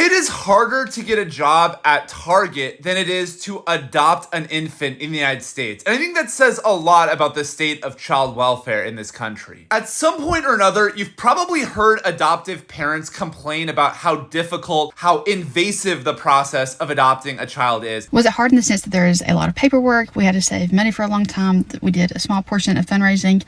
It is harder to get a job at Target than it is to adopt an infant in the United States. And I think that says a lot about the state of child welfare in this country. At some point or another, you've probably heard adoptive parents complain about how difficult, how invasive the process of adopting a child is. Was it hard in the sense that there is a lot of paperwork? We had to save money for a long time. We did a small portion of fundraising.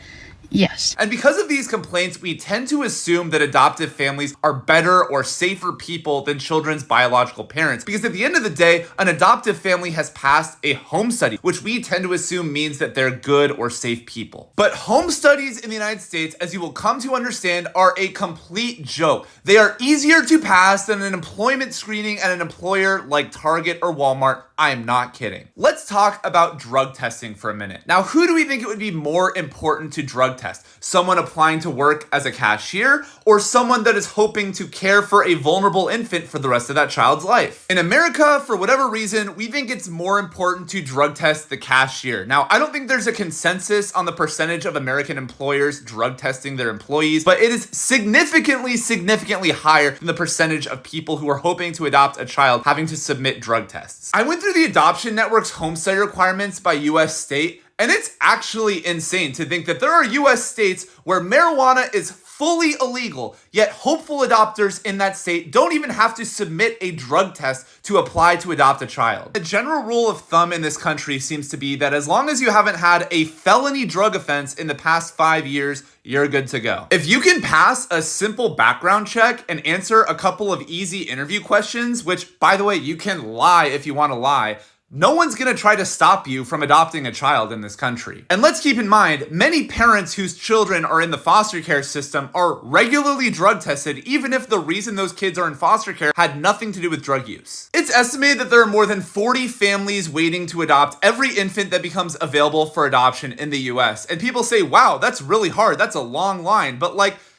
Yes. And because of these complaints, we tend to assume that adoptive families are better or safer people than children's biological parents. Because at the end of the day, an adoptive family has passed a home study, which we tend to assume means that they're good or safe people. But home studies in the United States, as you will come to understand, are a complete joke. They are easier to pass than an employment screening at an employer like Target or Walmart. I'm not kidding. Let's talk about drug testing for a minute. Now, who do we think it would be more important to drug test? Someone applying to work as a cashier or someone that is hoping to care for a vulnerable infant for the rest of that child's life? In America, for whatever reason, we think it's more important to drug test the cashier. Now, I don't think there's a consensus on the percentage of American employers drug testing their employees, but it is significantly higher than the percentage of people who are hoping to adopt a child having to submit drug tests. I went through the Adoption Network's home study requirements by US state, and it's actually insane to think that there are US states where marijuana is fully illegal, yet hopeful adopters in that state don't even have to submit a drug test to apply to adopt a child. The general rule of thumb in this country seems to be that as long as you haven't had a felony drug offense in the past 5 years, you're good to go. If you can pass a simple background check and answer a couple of easy interview questions, which, by the way, you can lie if you want to lie, no one's gonna try to stop you from adopting a child in this country. And let's keep in mind, many parents whose children are in the foster care system are regularly drug tested, even if the reason those kids are in foster care had nothing to do with drug use. It's estimated that there are more than 40 families waiting to adopt every infant that becomes available for adoption in the US. And people say, wow, that's really hard. That's a long line. But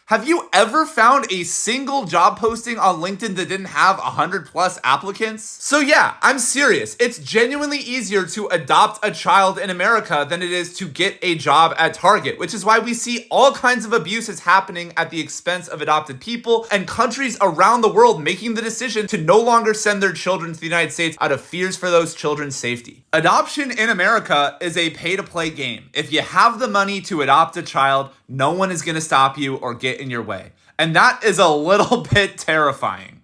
have you ever found a single job posting on LinkedIn that didn't have 100+ applicants? So yeah, I'm serious. It's genuinely easier to adopt a child in America than it is to get a job at Target, which is why we see all kinds of abuses happening at the expense of adopted people and countries around the world making the decision to no longer send their children to the United States out of fears for those children's safety. Adoption in America is a pay-to-play game. If you have the money to adopt a child, no one is going to stop you or get in your way. And that is a little bit terrifying.